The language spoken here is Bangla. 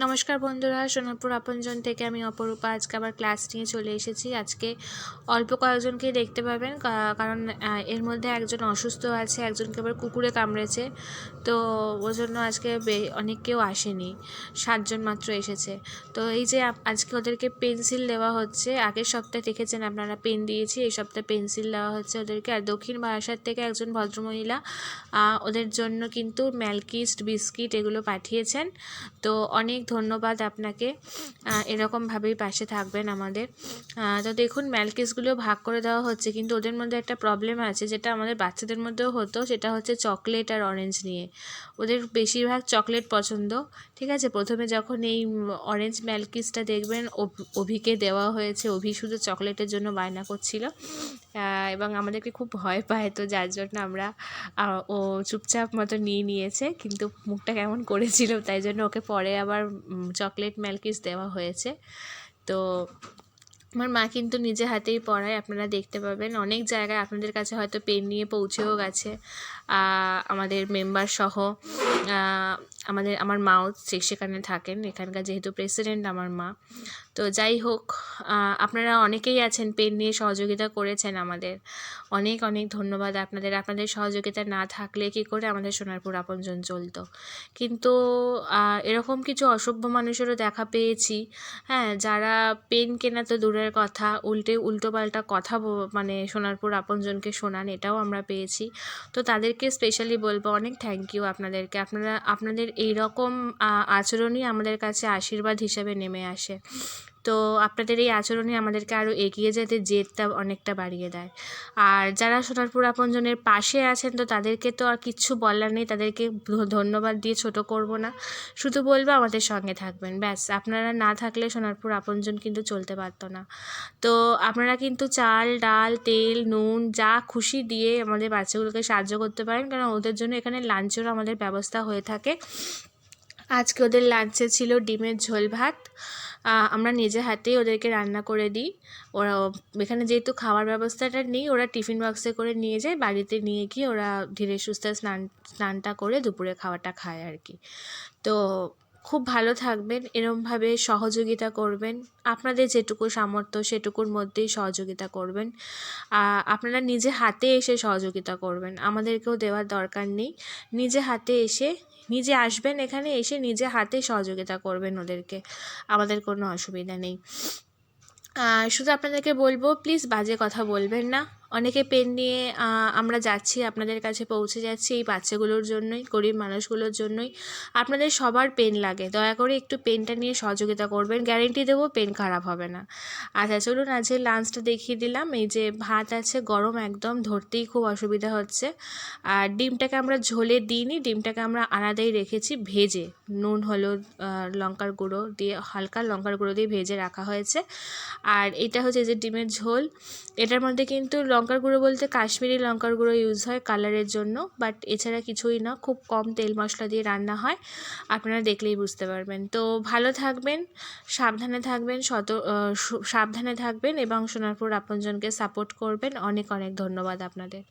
নমস্কার বন্ধুরা, সোনারপুর আপনজন থেকে আমি অপরূপা আজকে আবার ক্লাস নিয়ে চলে এসেছি। আজকে অল্প কয়েকজনকেই দেখতে পাবেন, কারণ এর মধ্যে একজন অসুস্থ আছে, একজনকে আবার কুকুরে কামড়েছে। তো ওই জন্য আজকে অনেক কেউ আসেনি, 7 জন মাত্র এসেছে। তো এই যে আজকে ওদেরকে পেন্সিল দেওয়া হচ্ছে। আগের সপ্তাহে দেখেছেন আপনারা পেন দিয়েছি, এই সপ্তাহে পেন্সিল দেওয়া হচ্ছে ওদেরকে। আর দক্ষিণ বারাসাত থেকে একজন ভদ্রমহিলা ওদের জন্য কিন্তু ম্যালকিস্ট বিস্কিট এগুলো পাঠিয়েছেন। তো অনেক ধন্যবাদ আপনাকে, এরকমভাবেই পাশে থাকবেন আমাদের। তো দেখুন, ম্যালকিসগুলো ভাগ করে দেওয়া হচ্ছে, কিন্তু ওদের মধ্যে একটা প্রবলেম আছে, যেটা আমাদের বাচ্চাদের মধ্যেও হতো, সেটা হচ্ছে চকলেট আর অরেঞ্জ নিয়ে। ওদের বেশিরভাগ চকলেট পছন্দ। ঠিক আছে, প্রথমে যখন এই অরেঞ্জ ম্যালকিসটা দেখবেন অভিকে দেওয়া হয়েছে, অভি শুধু চকলেটের জন্য বায়না করছিল এবং আমাদেরকে খুব ভয় পায়, তো যার জন্য আমরা ও চুপচাপ মতো নিয়েছে, কিন্তু মুখটা কেমন করেছিল, তাই জন্য ওকে পরে আবার চকলেট ম্যালকিস দেওয়া হয়েছে। তো আমার মা কিন্তু নিজে হাতেই পড়ায়, আপনারা দেখতে পাবেন অনেক জায়গায় আপনাদের কাছে হয়তো পেন নিয়ে পৌঁছেও গেছে। আমাদের মেম্বার সহ আমার মাও সেখানে থাকেন, এখানকার যেহেতু প্রেসিডেন্ট আমার মা। তো যাই হোক, আপনারা অনেকেই আছেন পেন নিয়ে সহযোগিতা করেছেন আমাদের। অনেক অনেক ধন্যবাদ আপনাদের সহযোগিতা না থাকলে কী করে আমাদের সোনারপুর আপনজন চলতো। কিন্তু এরকম কিছু অসভ্য মানুষেরও দেখা পেয়েছি, হ্যাঁ, যারা পেন কেনা তো দূরের কথা, উল্টোপাল্টা কথা মানে সোনারপুর আপনজনকে শোনান, এটাও আমরা পেয়েছি। তো তাদেরকে স্পেশালি বলবো অনেক থ্যাংক ইউ আপনাদেরকে। আপনাদের এইরকম আচরণই আমাদের কাছে আশীর্বাদ হিসেবে নেমে আসে। তো আপনাদের এই আচরণই আমাদেরকে আরও এগিয়ে যেতে জেদটা অনেকটা বাড়িয়ে দেয়। আর যারা সোনারপুর আপনজনের পাশে আছেন, তো তাদেরকে তো আর কিচ্ছু বলার নেই, তাদেরকে ধন্যবাদ দিয়ে ছোট করব না, শুধু বলবো আমাদের সঙ্গে থাকবেন, ব্যাস। আপনারা না থাকলে সোনারপুর আপনজন কিন্তু চলতে পারতো না। তো আপনারা কিন্তু চাল, ডাল, তেল, নুন যা খুশি দিয়ে আমাদের বাচ্চাগুলোকে সাহায্য করতে পারেন, কারণ ওদের জন্য এখানে লাঞ্চেরও আমাদের ব্যবস্থা হয়ে থাকে। আজকে ওদের লাঞ্চে ছিল ডিমের ঝোল ভাত। আমরা নিজে হাতেই ওদেরকে রান্না করে দিই। ওরা এখানে যেহেতু খাওয়ার ব্যবস্থাটা নেই, ওরা টিফিন বক্সে করে নিয়ে যায়, বাড়িতে নিয়ে গিয়ে ওরা ধীরে সুস্থে স্নানটা করে দুপুরে খাওয়াটা খায় আর কি। তো খুব ভালো থাকবেন, এরমভাবে সহযোগিতা করবেন, আপনাদের যেটুকু সামর্থ্য সেটুকুর মধ্যেই সহযোগিতা করবেন। আপনারা নিজে হাতে এসে সহযোগিতা করবেন, আমাদেরকেও দেওয়ার দরকার নেই। নিজে হাতে এসে নিজে আসবেন, এখানে এসে নিজে হাতে সহযোগিতা করবেন ওদেরকে, আমাদের কোনো অসুবিধা নেই। শুধু আপনাদেরকে বলবো, প্লিজ বাজে কথা বলবেন না। অনেকে পেন নিয়ে আমরা যাচ্ছি, আপনাদের কাছে পৌঁছে যাচ্ছি এই বাচ্চাগুলোর জন্যই, গরিব মানুষগুলোর জন্যই। আপনাদের সবার পেন লাগে, দয়া করে একটু পেনটা নিয়ে সহযোগিতা করবেন, গ্যারেন্টি দেবো পেন খারাপ হবে না। আচ্ছা চলুন, আজকে লাঞ্চটা দেখিয়ে দিলাম। এই যে ভাত আছে গরম, একদম ধরতেই খুব অসুবিধা হচ্ছে। আর ডিমটাকে আমরা ঝোলে দিইনি, ডিমটাকে আমরা আলাদাই রেখেছি ভেজে, নুন হলুদ লঙ্কার গুঁড়ো দিয়ে, হালকা লঙ্কার গুঁড়ো দিয়ে ভেজে রাখা হয়েছে। আর এটা হচ্ছে যে ডিমের ঝোল, এটার মধ্যে কিন্তু লঙ্কার গুঁড়ো বলতে কাশ্মীরি লঙ্কার গুঁড়ো ইউজ হয় কালারের জন্য, বাট এছাড়া কিছুই না, খুব কম তেল মশলা দিয়ে রান্না হয়, আপনারা দেখলেই বুঝতে পারবেন। তো ভালো থাকবেন, সাবধানে থাকবেন, সাবধানে থাকবেন এবং সোনারপুর আপনজনকে সাপোর্ট করবেন। অনেক অনেক ধন্যবাদ আপনাদের।